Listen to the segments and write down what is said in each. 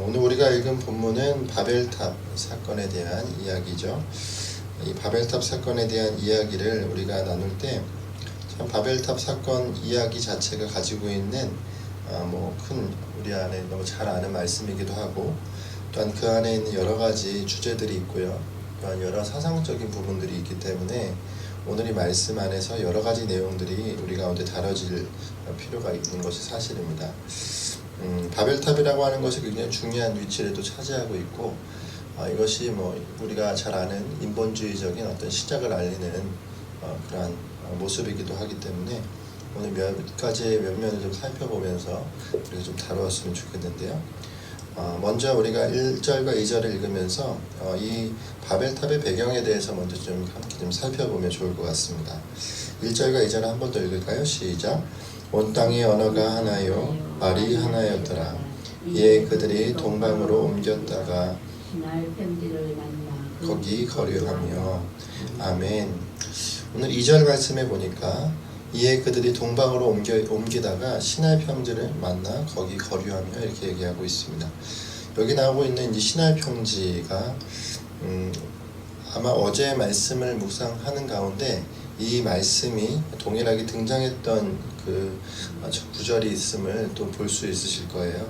오늘 우리가 읽은 본문은 바벨탑 사건에 대한 이야기죠. 이 바벨탑 사건에 대한 이야기를 우리가 나눌 때 참 바벨탑 사건 이야기 자체가 가지고 있는 큰 우리 안에 너무 잘 아는 말씀이기도 하고, 또한 그 안에 있는 여러 가지 주제들이 있고요. 또한 여러 사상적인 부분들이 있기 때문에 오늘 이 말씀 안에서 여러 가지 내용들이 우리 가운데 다뤄질 필요가 있는 것이 사실입니다. 바벨탑이라고 하는 것이 굉장히 중요한 위치를 또 차지하고 있고, 이것이 우리가 잘 아는 인본주의적인 어떤 시작을 알리는 그러한 모습이기도 하기 때문에 오늘 몇 가지의 면면을 좀 살펴보면서 우리가 좀 다루었으면 좋겠는데요. 먼저 우리가 1절과 2절을 읽으면서 이 바벨탑의 배경에 대해서 먼저 좀 함께 좀 살펴보면 좋을 것 같습니다. 1절과 2절을 한 번 더 읽을까요? 시작. 온 땅의 언어가 하나요 말이 하나였더라. 이에 그들이 동방으로 옮겼다가 거기 거류하며. 아멘. 오늘 2절 말씀에 보니까 이에 그들이 동방으로 옮기다가 시날 평지를 만나 거기 거류하며 이렇게 얘기하고 있습니다. 여기 나오고 있는 이 시날 평지가 아마 어제 말씀을 묵상하는 가운데 이 말씀이 동일하게 등장했던 그 구절이 있음을 또 볼 수 있으실 거예요.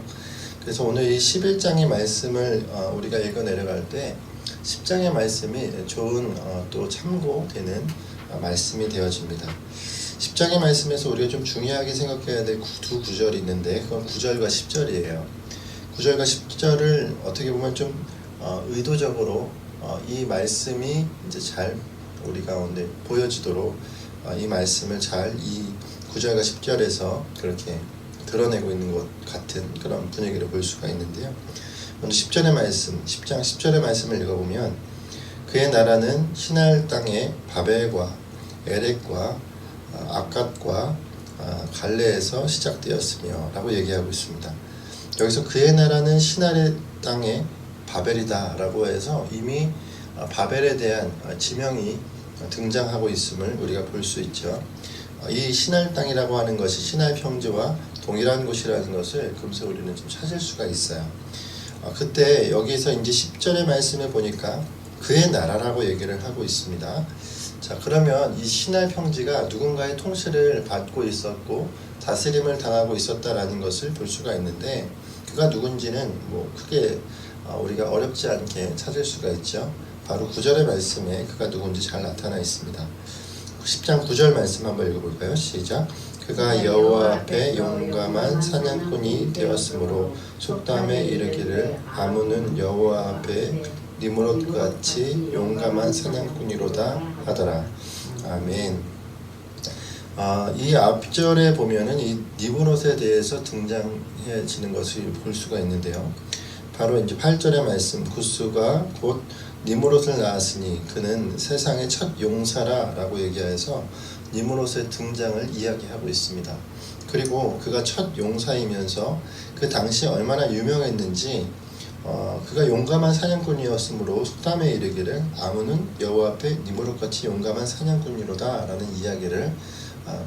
그래서 오늘 이 11장의 말씀을 우리가 읽어 내려갈 때 10장의 말씀이 좋은 또 참고되는 말씀이 되어집니다. 10장의 말씀에서 우리가 좀 중요하게 생각해야 될 두 구절이 있는데, 그건 9절과 10절이에요. 9절과 10절을 어떻게 보면 좀 의도적으로 이 말씀이 이제 잘 우리 가운데 보여지도록 이 말씀을 잘 이 9절과 10절에서 그렇게 드러내고 있는 것 같은 그런 분위기를 볼 수가 있는데요. 먼저 10절의 말씀, 10장 10절의 말씀을 읽어보면 그의 나라는 시날 땅의 바벨과 에렉과 아갓과 갈레에서 시작되었으며 라고 얘기하고 있습니다. 여기서 그의 나라는 시날 땅의 바벨이다 라고 해서 이미 바벨에 대한 지명이 등장하고 있음을 우리가 볼 수 있죠. 이 시날 땅이라고 하는 것이 시날 평지와 동일한 곳이라는 것을 금세 우리는 좀 찾을 수가 있어요. 그때 여기서 이제 10절의 말씀에 보니까 그의 나라라고 얘기를 하고 있습니다. 자, 그러면 이 시날 평지가 누군가의 통치를 받고 있었고 다스림을 당하고 있었다라는 것을 볼 수가 있는데, 그가 누군지는 크게 우리가 어렵지 않게 찾을 수가 있죠. 바로 9절의 말씀에 그가 누군지 잘 나타나 있습니다. 10장 9절 말씀 한번 읽어볼까요? 시작. 그가 여호와 앞에 용감한 사냥꾼이 되었으므로 속담에 이르기를 아문은 여호와 앞에 니므롯같이 용감한 사냥꾼이로다 하더라. 아멘. 이 앞절에 보면은 이 니므롯에 대해서 등장해지는 것을 볼 수가 있는데요. 바로 이제 8절의 말씀, 구스가 곧 니므롯을 낳았으니 그는 세상의 첫 용사라 라고 얘기해서 니므롯의 등장을 이야기하고 있습니다. 그리고 그가 첫 용사이면서 그 당시 얼마나 유명했는지, 그가 용감한 사냥꾼이었으므로 속담에 이르기를 아문은 여호와 앞에 니므롯같이 용감한 사냥꾼이로다 라는 이야기를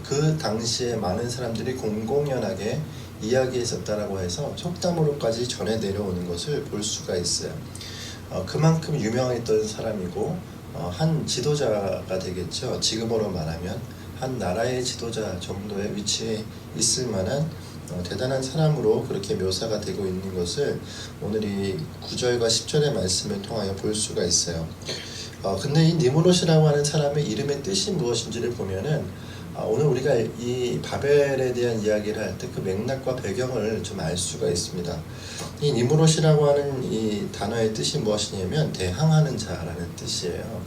그 당시에 많은 사람들이 공공연하게 이야기했었다라고 해서 속담으로까지 전해 내려오는 것을 볼 수가 있어요. 그만큼 유명했던 사람이고 한 지도자가 되겠죠. 지금으로 말하면 한 나라의 지도자 정도의 위치에 있을 만한 대단한 사람으로 그렇게 묘사가 되고 있는 것을 오늘 이 9절과 10절의 말씀을 통하여 볼 수가 있어요. 근데 이 니므롯이라고 하는 사람의 이름의 뜻이 무엇인지를 보면은 오늘 우리가 이 바벨에 대한 이야기를 할 때 그 맥락과 배경을 좀 알 수가 있습니다. 이 니므롯이라고 하는 이 단어의 뜻이 무엇이냐면 대항하는 자라는 뜻이에요.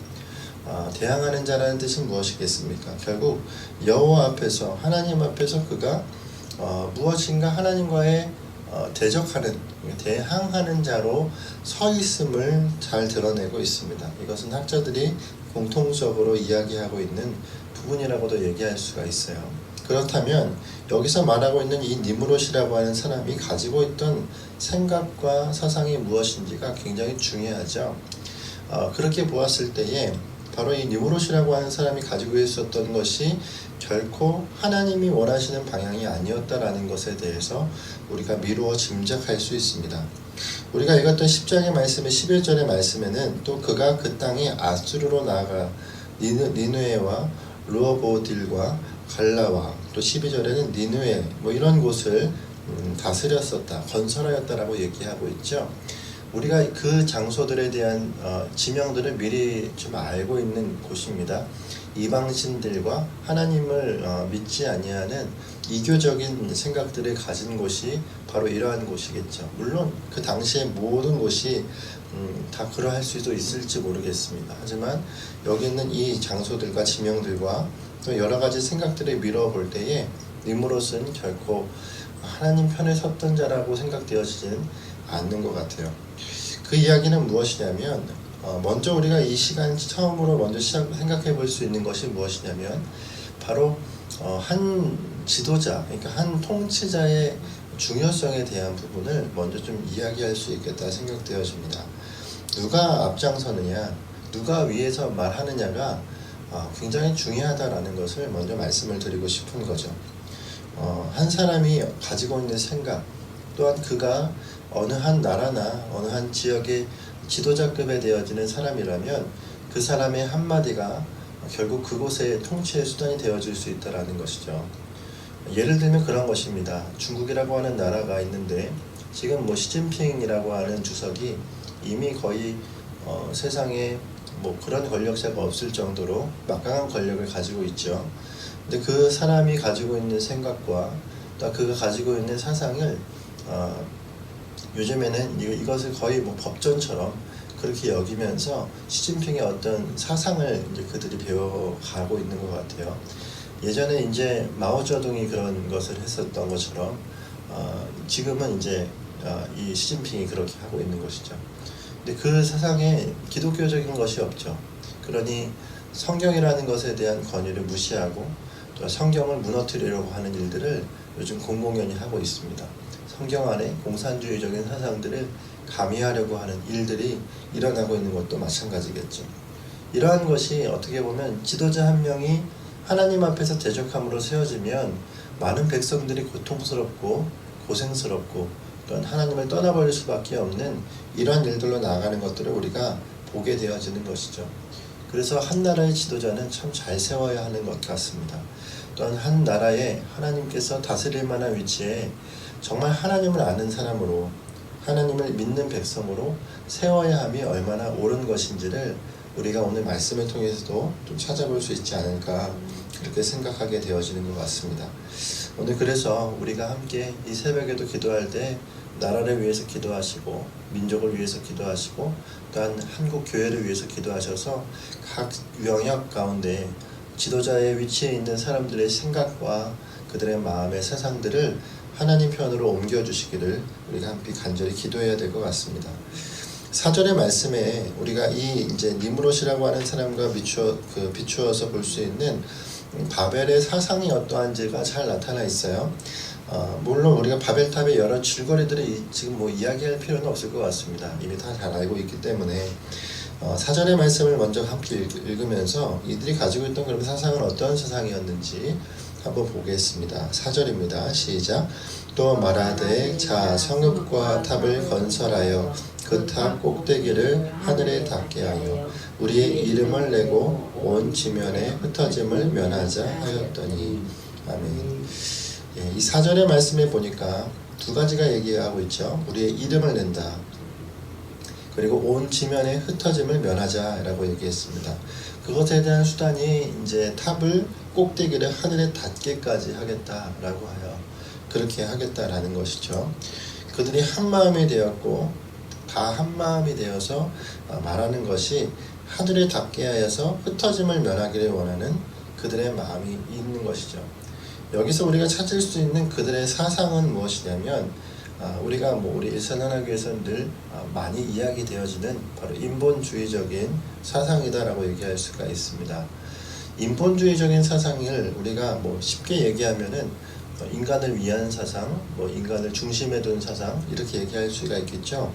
대항하는 자라는 뜻은 무엇이겠습니까? 결국 여호와 앞에서, 하나님 앞에서 그가 무엇인가 하나님과의 대적하는, 대항하는 자로 서 있음을 잘 드러내고 있습니다. 이것은 학자들이 공통적으로 이야기하고 있는 부분이라고도 얘기할 수가 있어요. 그렇다면 여기서 말하고 있는 이 니므롯이라고 하는 사람이 가지고 있던 생각과 사상이 무엇인지가 굉장히 중요하죠. 그렇게 보았을 때에 바로 이 니므롯이라고 하는 사람이 가지고 있었던 것이 결코 하나님이 원하시는 방향이 아니었다라는 것에 대해서 우리가 미루어 짐작할 수 있습니다. 우리가 읽었던 10장의 말씀의 11절의 말씀에는 또 그가 그 땅이 아수르로 나아가 니누에와 르호보딜과 갈라와, 또 12절에는 니누에 뭐 이런 곳을 다스렸었다, 건설하였다라고 얘기하고 있죠. 우리가 그 장소들에 대한 지명들을 미리 좀 알고 있는 곳입니다. 이방신들과 하나님을 믿지 아니하는 이교적인 생각들을 가진 곳이 바로 이러한 곳이겠죠. 물론 그 당시에 모든 곳이 다 그러할 수도 있을지 모르겠습니다. 하지만 여기 있는 이 장소들과 지명들과 또 여러 가지 생각들을 미뤄볼 때에 니므롯은 결코 하나님 편에 섰던 자라고 생각되어지지는 않는 것 같아요. 그 이야기는 무엇이냐면, 먼저 우리가 이 시간 처음으로 먼저 생각해 볼 수 있는 것이 무엇이냐면, 바로 한 지도자, 그러니까 한 통치자의 중요성에 대한 부분을 먼저 좀 이야기할 수 있겠다 생각되어집니다. 누가 앞장서느냐, 누가 위에서 말하느냐가 굉장히 중요하다라는 것을 먼저 말씀을 드리고 싶은 거죠. 한 사람이 가지고 있는 생각, 또한 그가 어느 한 나라나 어느 한 지역의 지도자급에 되어지는 사람이라면 그 사람의 한마디가 결국 그곳의 통치의 수단이 되어줄 수 있다는 것이죠. 예를 들면 그런 것입니다. 중국이라고 하는 나라가 있는데 지금 뭐 시진핑이라고 하는 주석이 이미 거의 세상에 뭐 그런 권력자가 없을 정도로 막강한 권력을 가지고 있죠. 근데 그 사람이 가지고 있는 생각과 또 그가 가지고 있는 사상을 요즘에는 이것을 거의 뭐 법전처럼 그렇게 여기면서 시진핑의 어떤 사상을 이제 그들이 배워가고 있는 것 같아요. 예전에 이제 마오쩌둥이 그런 것을 했었던 것처럼 지금은 이제 이 시진핑이 그렇게 하고 있는 것이죠. 근데 그 사상에 기독교적인 것이 없죠. 그러니 성경이라는 것에 대한 권위를 무시하고 또 성경을 무너뜨리려고 하는 일들을 요즘 공공연히 하고 있습니다. 성경 안에 공산주의적인 사상들을 가미하려고 하는 일들이 일어나고 있는 것도 마찬가지겠죠. 이러한 것이 어떻게 보면 지도자 한 명이 하나님 앞에서 대적함으로 세워지면 많은 백성들이 고통스럽고 고생스럽고 또한 하나님을 떠나버릴 수밖에 없는 이러한 일들로 나아가는 것들을 우리가 보게 되어지는 것이죠. 그래서 한 나라의 지도자는 참 잘 세워야 하는 것 같습니다. 또한 한 나라에 하나님께서 다스릴 만한 위치에 정말 하나님을 아는 사람으로, 하나님을 믿는 백성으로 세워야 함이 얼마나 옳은 것인지를 우리가 오늘 말씀을 통해서도 좀 찾아볼 수 있지 않을까, 그렇게 생각하게 되어지는 것 같습니다. 오늘 그래서 우리가 함께 이 새벽에도 기도할 때 나라를 위해서 기도하시고 민족을 위해서 기도하시고 또한 한국 교회를 위해서 기도하셔서 각 영역 가운데 지도자의 위치에 있는 사람들의 생각과 그들의 마음의 세상들을 하나님 편으로 옮겨주시기를 우리가 함께 간절히 기도해야 될 것 같습니다. 4절의 말씀에 우리가 이 이제 니므롯이라고 하는 사람과 비추어서 볼 수 있는 바벨의 사상이 어떠한지가 잘 나타나 있어요. 물론 우리가 바벨탑의 여러 줄거리들을 지금 뭐 이야기할 필요는 없을 것 같습니다. 이미 다 잘 알고 있기 때문에 4절의 말씀을 먼저 함께 읽으면서 이들이 가지고 있던 그런 사상은 어떤 사상이었는지 한번 보겠습니다. 4절입니다. 시작. 또 말하되 자 성읍과 탑을 건설하여 그 탑 꼭대기를 하늘에 닿게 하여 우리의 이름을 내고 온 지면에 흩어짐을 면하자 하였더니. 아멘. 이 4절의 말씀에 보니까 두 가지가 얘기하고 있죠. 우리의 이름을 낸다. 그리고 온 지면에 흩어짐을 면하자라고 얘기했습니다. 그것에 대한 수단이 이제 탑을 꼭대기를 하늘에 닿게까지 하겠다라고 하여 그렇게 하겠다라는 것이죠. 그들이 한 마음이 되었고 다 한 마음이 되어서 말하는 것이 하늘에 닿게 하여서 흩어짐을 면하기를 원하는 그들의 마음이 있는 것이죠. 여기서 우리가 찾을 수 있는 그들의 사상은 무엇이냐면 우리가 우리 일산하나교에서는 늘 많이 이야기되어지는 바로 인본주의적인 사상이다라고 얘기할 수가 있습니다. 인본주의적인 사상을 우리가 쉽게 얘기하면은 인간을 위한 사상, 인간을 중심에 둔 사상 이렇게 얘기할 수가 있겠죠.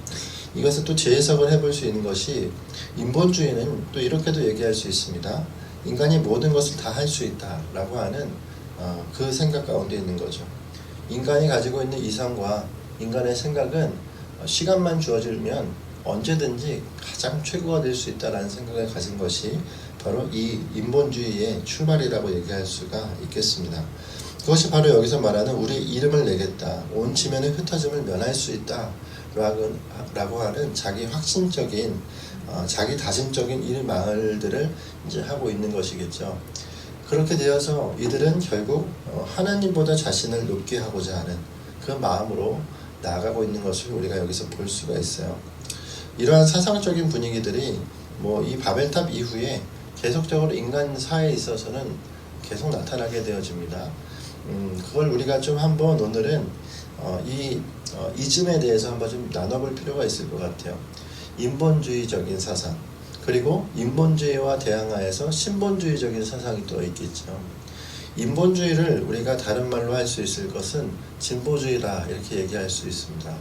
이것을 또 재해석을 해볼 수 있는 것이 인본주의는 또 이렇게도 얘기할 수 있습니다. 인간이 모든 것을 다 할 수 있다라고 하는 그 생각 가운데 있는 거죠. 인간이 가지고 있는 이성과 인간의 생각은 시간만 주어지면 언제든지 가장 최고가 될 수 있다라는 생각을 가진 것이 바로 이 인본주의의 출발이라고 얘기할 수가 있겠습니다. 그것이 바로 여기서 말하는 우리 이름을 내겠다, 온 지면의 흩어짐을 면할 수 있다 라고 하는 자기 확신적인 자기 다짐적인 일말들을 이제 하고 있는 것이겠죠. 그렇게 되어서 이들은 결국 하나님보다 자신을 높게 하고자 하는 그 마음으로 나아가고 있는 것을 우리가 여기서 볼 수가 있어요. 이러한 사상적인 분위기들이 이 바벨탑 이후에 계속적으로 인간 사회에 있어서는 계속 나타나게 되어집니다. 그걸 우리가 좀 한번 오늘은 이즘에 대해서 한번 좀 나눠볼 필요가 있을 것 같아요. 인본주의적인 사상, 그리고 인본주의와 대항하여서 신본주의적인 사상이 또 있겠죠. 인본주의를 우리가 다른 말로 할 수 있을 것은 진보주의라 이렇게 얘기할 수 있습니다.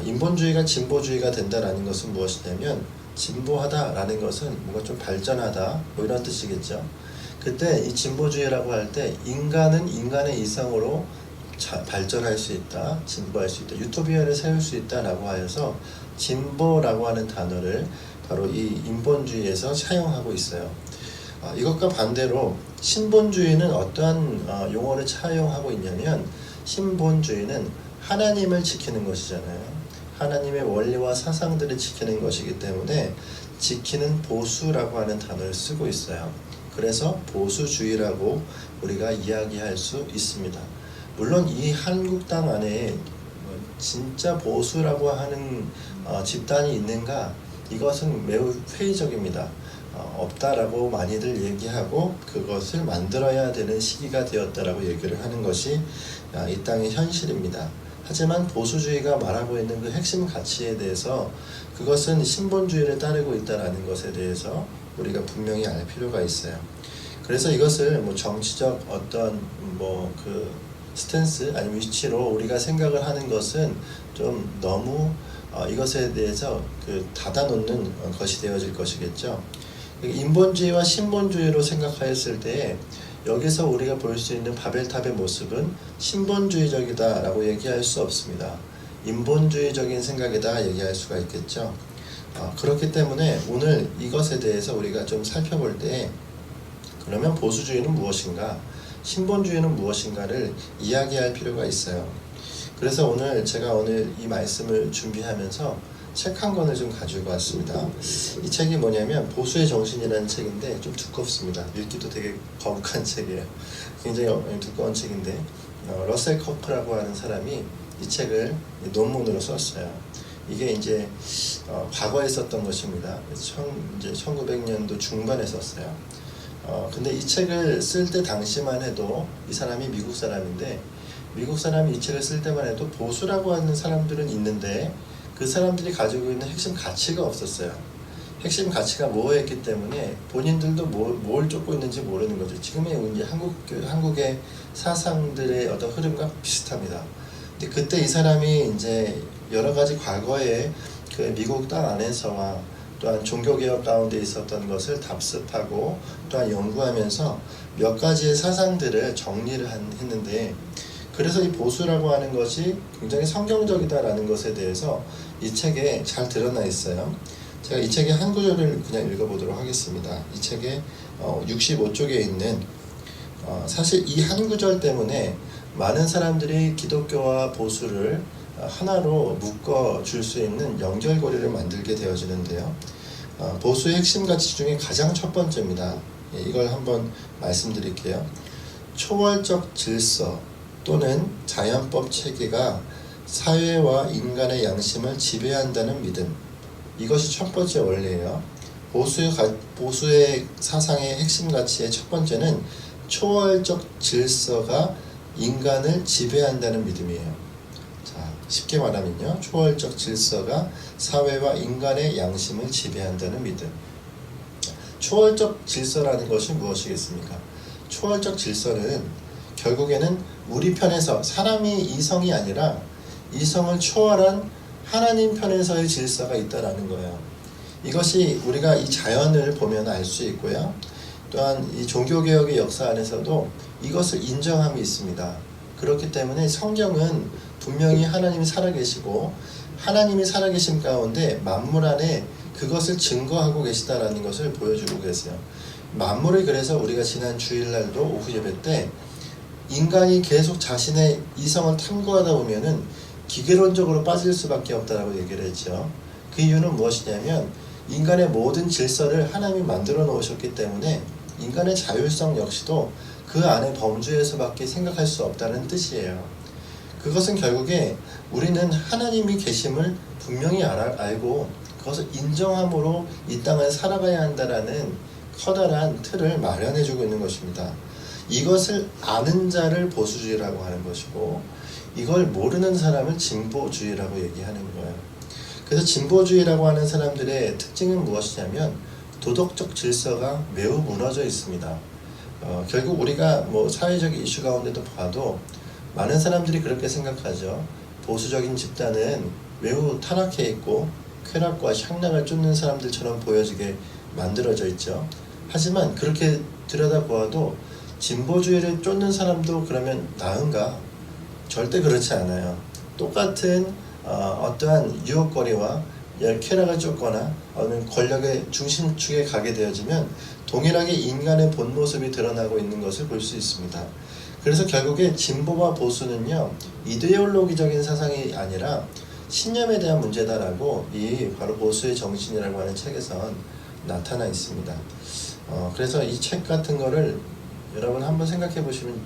인본주의가 진보주의가 된다라는 것은 무엇이냐면, 진보하다라는 것은 뭔가 좀 발전하다 이런 뜻이겠죠. 그때 이 진보주의라고 할 때 인간은 인간의 이상으로 발전할 수 있다, 진보할 수 있다, 유토피아를 세울 수 있다라고 하여서 진보라고 하는 단어를 바로 이 인본주의에서 차용하고 있어요. 이것과 반대로 신본주의는 어떠한 용어를 차용하고 있냐면, 신본주의는 하나님을 지키는 것이잖아요. 하나님의 원리와 사상들을 지키는 것이기 때문에 지키는 보수라고 하는 단어를 쓰고 있어요. 그래서 보수주의라고 우리가 이야기할 수 있습니다. 물론 이 한국 땅 안에 진짜 보수라고 하는 집단이 있는가? 이것은 매우 회의적입니다. 없다라고 많이들 얘기하고 그것을 만들어야 되는 시기가 되었다라고 얘기를 하는 것이 이 땅의 현실입니다. 하지만 보수주의가 말하고 있는 그 핵심 가치에 대해서, 그것은 신본주의를 따르고 있다는 것에 대해서 우리가 분명히 알 필요가 있어요. 그래서 이것을 정치적 어떤 그 스탠스 아니면 위치로 우리가 생각을 하는 것은 좀 너무 이것에 대해서 닫아놓는 것이 되어질 것이겠죠. 인본주의와 신본주의로 생각하였을 때 여기서 우리가 볼 수 있는 바벨탑의 모습은 신본주의적이다 라고 얘기할 수 없습니다. 인본주의적인 생각이다 얘기할 수가 있겠죠. 그렇기 때문에 오늘 이것에 대해서 우리가 좀 살펴볼 때, 그러면 보수주의는 무엇인가, 신본주의는 무엇인가를 이야기할 필요가 있어요. 그래서 제가 오늘 이 말씀을 준비하면서 책 한 권을 좀 가지고 왔습니다. 이 책이 뭐냐면 보수의 정신이라는 책인데 좀 두껍습니다. 읽기도 되게 거북한 책이에요. 굉장히 두꺼운 책인데 러셀 커크라고 하는 사람이 이 책을 논문으로 썼어요. 이게 이제 과거에 썼던 것입니다. 1900년도 중반에 썼어요. 근데 이 책을 쓸 때 당시만 해도 이 사람이 미국 사람인데, 미국 사람이 이 책을 쓸 때만 해도 보수라고 하는 사람들은 있는데 그 사람들이 가지고 있는 핵심 가치가 없었어요. 핵심 가치가 모호했기 때문에 본인들도 뭘 쫓고 있는지 모르는 거죠. 지금의 이제 한국의 사상들의 어떤 흐름과 비슷합니다. 근데 그때 이 사람이 이제 여러 가지 과거에 그 미국 땅 안에서와 또한 종교개혁 가운데 있었던 것을 답습하고 또한 연구하면서 몇 가지의 사상들을 정리를 했는데, 그래서 이 보수라고 하는 것이 굉장히 성경적이다라는 것에 대해서 이 책에 잘 드러나 있어요. 제가 이 책의 한 구절을 그냥 읽어보도록 하겠습니다. 이 책의 65쪽에 있는 사실 이 한 구절 때문에 많은 사람들이 기독교와 보수를 하나로 묶어 줄 수 있는 연결고리를 만들게 되어지는데요. 보수의 핵심 가치 중에 가장 첫 번째입니다. 이걸 한번 말씀드릴게요. 초월적 질서 또는 자연법 체계가 사회와 인간의 양심을 지배한다는 믿음, 이것이 첫 번째 원리예요. 보수의 사상의 핵심 가치의 첫 번째는 초월적 질서가 인간을 지배한다는 믿음이에요. 자, 쉽게 말하면요, 초월적 질서가 사회와 인간의 양심을 지배한다는 믿음. 초월적 질서라는 것이 무엇이겠습니까? 초월적 질서는 결국에는 우리 편에서, 사람이 이성이 아니라 이성을 초월한 하나님 편에서의 질서가 있다라는 거예요. 이것이 우리가 이 자연을 보면 알 수 있고요. 또한 이 종교개혁의 역사 안에서도 이것을 인정함이 있습니다. 그렇기 때문에 성경은 분명히 하나님이 살아계시고 하나님이 살아계심 가운데 만물 안에 그것을 증거하고 계시다라는 것을 보여주고 계세요. 만물을 그래서 우리가 지난 주일날도 오후 예배 때 인간이 계속 자신의 이성을 탐구하다 보면은 기계론적으로 빠질 수밖에 없다라고 얘기를 했죠. 그 이유는 무엇이냐면 인간의 모든 질서를 하나님이 만들어 놓으셨기 때문에 인간의 자율성 역시도 그 안에 범주할 수밖에 생각할 수 없다는 뜻이에요. 그것은 결국에 우리는 하나님이 계심을 분명히 알고 그것을 인정함으로 이 땅을 살아가야 한다라는 커다란 틀을 마련해주고 있는 것입니다. 이것을 아는 자를 보수주의라고 하는 것이고 이걸 모르는 사람을 진보주의라고 얘기하는 거예요. 그래서 진보주의라고 하는 사람들의 특징은 무엇이냐면 도덕적 질서가 매우 무너져 있습니다. 결국 우리가 뭐 사회적 이슈 가운데도 봐도 많은 사람들이 그렇게 생각하죠. 보수적인 집단은 매우 타락해 있고 쾌락과 향락을 쫓는 사람들처럼 보여지게 만들어져 있죠. 하지만 그렇게 들여다보아도 진보주의를 쫓는 사람도 그러면 나은가? 절대 그렇지 않아요. 똑같은 어떠한 유혹거리와 쾌락을 쫓거나 어느 권력의 중심축에 가게 되어지면 동일하게 인간의 본 모습이 드러나고 있는 것을 볼 수 있습니다. 그래서 결국에 진보와 보수는요, 이데올로기적인 사상이 아니라 신념에 대한 문제다라고 이 바로 보수의 정신이라고 하는 책에선 나타나 있습니다. 그래서 이 책 같은 거를 여러분 한번 생각해 보시면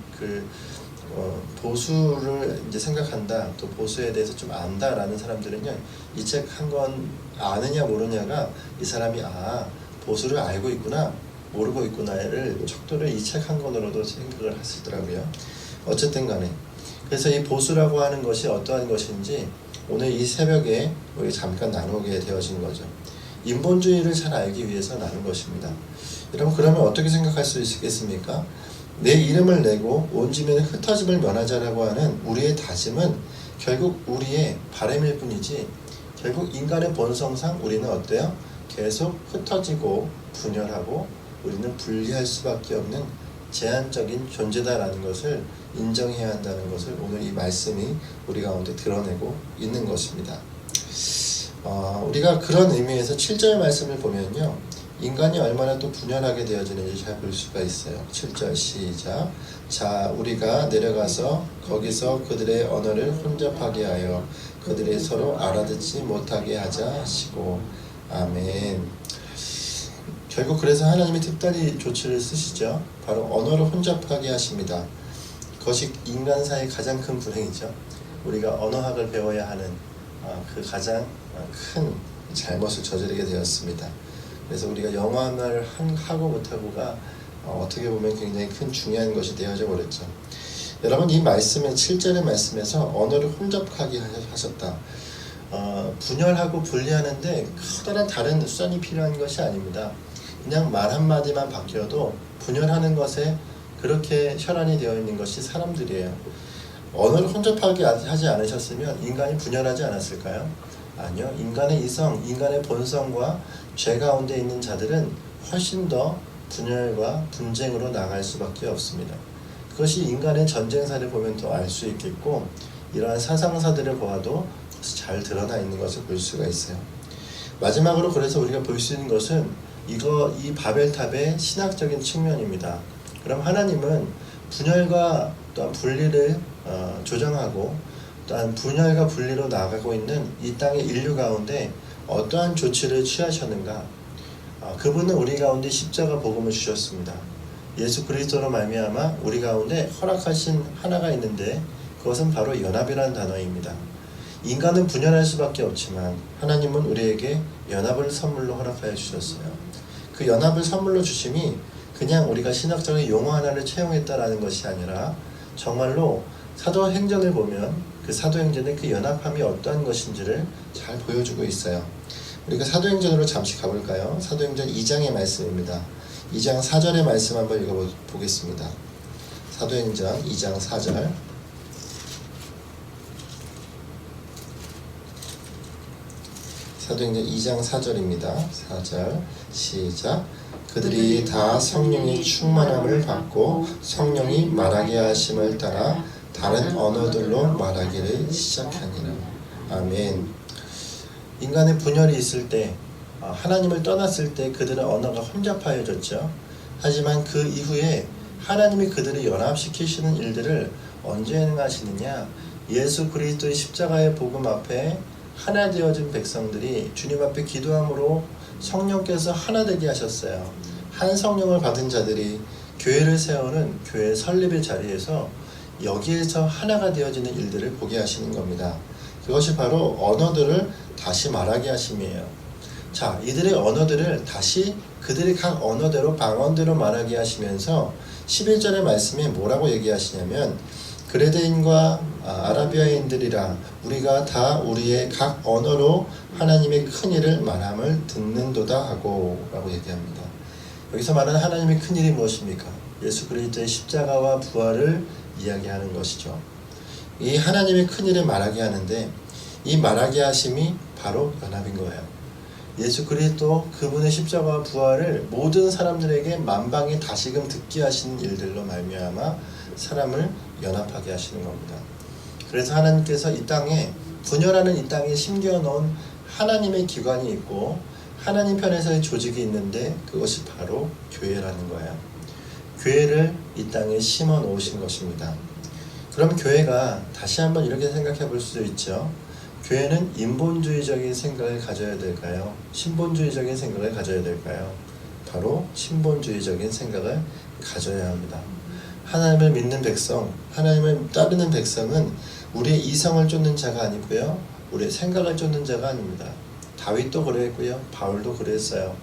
보수를 이제 생각한다, 또 보수에 대해서 좀 안다라는 사람들은요, 이 책 한 권 아느냐 모르냐가 이 사람이 보수를 알고 있구나 모르고 있구나를 척도를 이 책 한 권으로도 생각을 하시더라고요. 어쨌든 간에 그래서 이 보수라고 하는 것이 어떠한 것인지 오늘 이 새벽에 우리 잠깐 나누게 되어진 거죠. 인본주의를 잘 알기 위해서 나눈 것입니다. 여러분 그러면 어떻게 생각할 수 있겠습니까? 내 이름을 내고 온 지면에 흩어짐을 면하자라고 하는 우리의 다짐은 결국 우리의 바람일 뿐이지 결국 인간의 본성상 우리는 어때요? 계속 흩어지고 분열하고 우리는 분리할 수밖에 없는 제한적인 존재다라는 것을 인정해야 한다는 것을 오늘 이 말씀이 우리 가운데 드러내고 있는 것입니다. 우리가 그런 의미에서 7절 말씀을 보면요, 인간이 얼마나 또 분열하게 되어지는지 잘 볼 수가 있어요. 7절 시작. 자, 우리가 내려가서 거기서 그들의 언어를 혼잡하게 하여 그들이 서로 알아듣지 못하게 하자 하시고. 아멘. 결국 그래서 하나님이 특별히 조치를 쓰시죠. 바로 언어를 혼잡하게 하십니다. 그것이 인간사의 가장 큰 불행이죠. 우리가 언어학을 배워야 하는 그 가장 큰 잘못을 저지르게 되었습니다. 그래서 우리가 영어 하나를 하고 못하고가 어떻게 보면 굉장히 큰 중요한 것이 되어져 버렸죠. 여러분 이 말씀의 7절의 말씀에서 언어를 혼잡하게 하셨다. 분열하고 분리하는데 커다란 다른 수단이 필요한 것이 아닙니다. 그냥 말 한마디만 바뀌어도 분열하는 것에 그렇게 혈안이 되어 있는 것이 사람들이에요. 언어를 혼잡하게 하지 않으셨으면 인간이 분열하지 않았을까요? 아니요. 인간의 이성, 인간의 본성과 죄 가운데 있는 자들은 훨씬 더 분열과 분쟁으로 나갈 수밖에 없습니다. 그것이 인간의 전쟁사를 보면 더 알 수 있겠고 이러한 사상사들을 보아도 잘 드러나 있는 것을 볼 수가 있어요. 마지막으로 그래서 우리가 볼 수 있는 것은 이 바벨탑의 신학적인 측면입니다. 그럼 하나님은 분열과 또한 분리를 조정하고 또한 분열과 분리로 나가고 있는 이 땅의 인류 가운데 어떠한 조치를 취하셨는가? 그분은 우리 가운데 십자가 복음을 주셨습니다. 예수 그리스도로 말미암아 우리 가운데 허락하신 하나가 있는데 그것은 바로 연합이라는 단어입니다. 인간은 분열할 수밖에 없지만 하나님은 우리에게 연합을 선물로 허락하여 주셨어요. 그 연합을 선물로 주심이 그냥 우리가 신학적인 용어 하나를 채용했다라는 것이 아니라 정말로 사도행전을 보면 그 사도행전의 그 연합함이 어떠한 것인지를 잘 보여주고 있어요. 우리가 사도행전으로 잠시 가볼까요? 사도행전 2장의 말씀입니다. 2장 4절의 말씀 한번 읽어보겠습니다. 사도행전 2장 4절. 사도행전 2장 4절입니다. 4절 시작. 그들이 다 성령의 충만함을 받고 성령이 말하게 하심을 따라 다른 언어들로 말하기를 시작하니라. 아멘. 인간의 분열이 있을 때, 하나님을 떠났을 때 그들의 언어가 혼잡하여졌죠. 하지만 그 이후에 하나님이 그들을 연합시키시는 일들을 언제 행하시느냐? 예수 그리스도의 십자가의 복음 앞에 하나 되어진 백성들이 주님 앞에 기도함으로 성령께서 하나 되게 하셨어요. 한 성령을 받은 자들이 교회를 세우는 교회 설립의 자리에서 여기에서 하나가 되어지는 일들을 보게 하시는 겁니다. 그것이 바로 언어들을 다시 말하게 하심이에요. 자, 이들의 언어들을 다시 그들의 각 언어대로 방언대로 말하게 하시면서 11절의 말씀에 뭐라고 얘기하시냐면 그레데인과 아라비아인들이라 우리가 다 우리의 각 언어로 하나님의 큰 일을 말함을 듣는도다 하고 라고 얘기합니다. 여기서 말하는 하나님의 큰 일이 무엇입니까? 예수 그리스도의 십자가와 부활을 이야기하는 것이죠. 이 하나님의 큰 일을 말하게 하는데 이 말하게 하심이 바로 연합인 거예요. 예수 그리스도 그분의 십자가와 부활을 모든 사람들에게 만방에 다시금 듣게 하시는 일들로 말미암아 사람을 연합하게 하시는 겁니다. 그래서 하나님께서 이 땅에 분열하는 이 땅에 심겨놓은 하나님의 기관이 있고 하나님 편에서의 조직이 있는데 그것이 바로 교회라는 거예요. 교회를 이 땅에 심어 놓으신 것입니다. 그럼 교회가 다시 한번 이렇게 생각해 볼 수도 있죠. 교회는 인본주의적인 생각을 가져야 될까요? 신본주의적인 생각을 가져야 될까요? 바로 신본주의적인 생각을 가져야 합니다. 하나님을 믿는 백성, 하나님을 따르는 백성은 우리의 이성을 쫓는 자가 아니고요. 우리의 생각을 쫓는 자가 아닙니다. 다윗도 그랬고요. 바울도 그랬어요.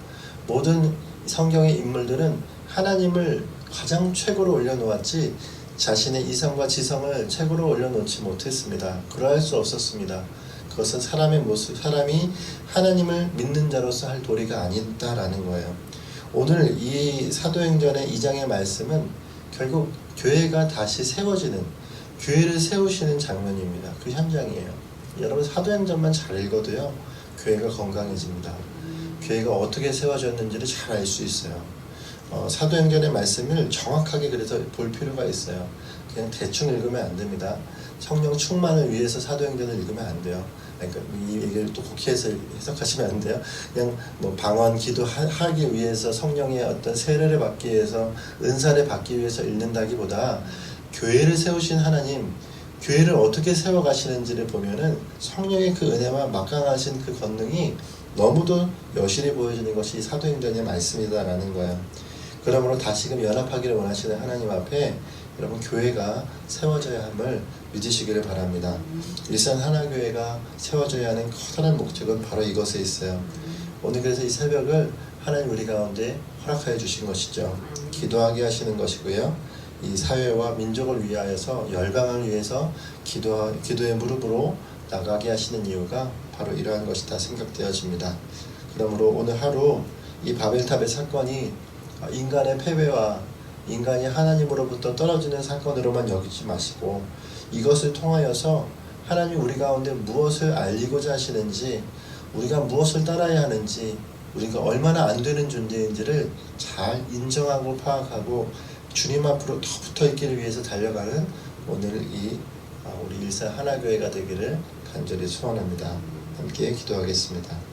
모든 성경의 인물들은 하나님을 가장 최고로 올려놓았지 자신의 이성과 지성을 최고로 올려놓지 못했습니다. 그러할 수 없었습니다. 그것은 사람의 모습, 사람이 하나님을 믿는 자로서 할 도리가 아니다라는 거예요. 오늘 이 사도행전의 2장의 말씀은 결국 교회가 다시 세워지는, 교회를 세우시는 장면입니다. 그 현장이에요. 여러분 사도행전만 잘 읽어도요, 교회가 건강해집니다. 교회가 어떻게 세워졌는지를 잘 알 수 있어요. 사도행전의 말씀을 정확하게 그래서 볼 필요가 있어요. 그냥 대충 읽으면 안 됩니다. 성령 충만을 위해서 사도행전을 읽으면 안 돼요. 그러니까 이 얘기를 또 국회에서 해석하시면 안 돼요. 그냥 뭐 방언 기도하기 위해서 성령의 어떤 세례를 받기 위해서 은사를 받기 위해서 읽는다기보다 교회를 세우신 하나님, 교회를 어떻게 세워가시는지를 보면은 성령의 그 은혜와 막강하신 그 권능이 너무도 여실히 보여지는 것이 사도행전의 말씀이다라는 거예요. 그러므로 다시금 연합하기를 원하시는 하나님 앞에 여러분 교회가 세워져야 함을 믿으시기를 바랍니다. 일산 하나교회가 세워져야 하는 커다란 목적은 바로 이것에 있어요. 오늘 그래서 이 새벽을 하나님 우리 가운데 허락하여 주신 것이죠. 기도하게 하시는 것이고요. 이 사회와 민족을 위하여서 열방을 위해서 기도의 무릎으로 나가게 하시는 이유가 바로 이러한 것이다 생각되어집니다. 그러므로 오늘 하루 이 바벨탑의 사건이 인간의 패배와 인간이 하나님으로부터 떨어지는 사건으로만 여기지 마시고 이것을 통하여서 하나님 우리 가운데 무엇을 알리고자 하시는지, 우리가 무엇을 따라야 하는지, 우리가 얼마나 안 되는 존재인지를 잘 인정하고 파악하고 주님 앞으로 더 붙어있기를 위해서 달려가는 오늘 우리 일산 하나교회가 되기를 간절히 소원합니다. 함께 기도하겠습니다.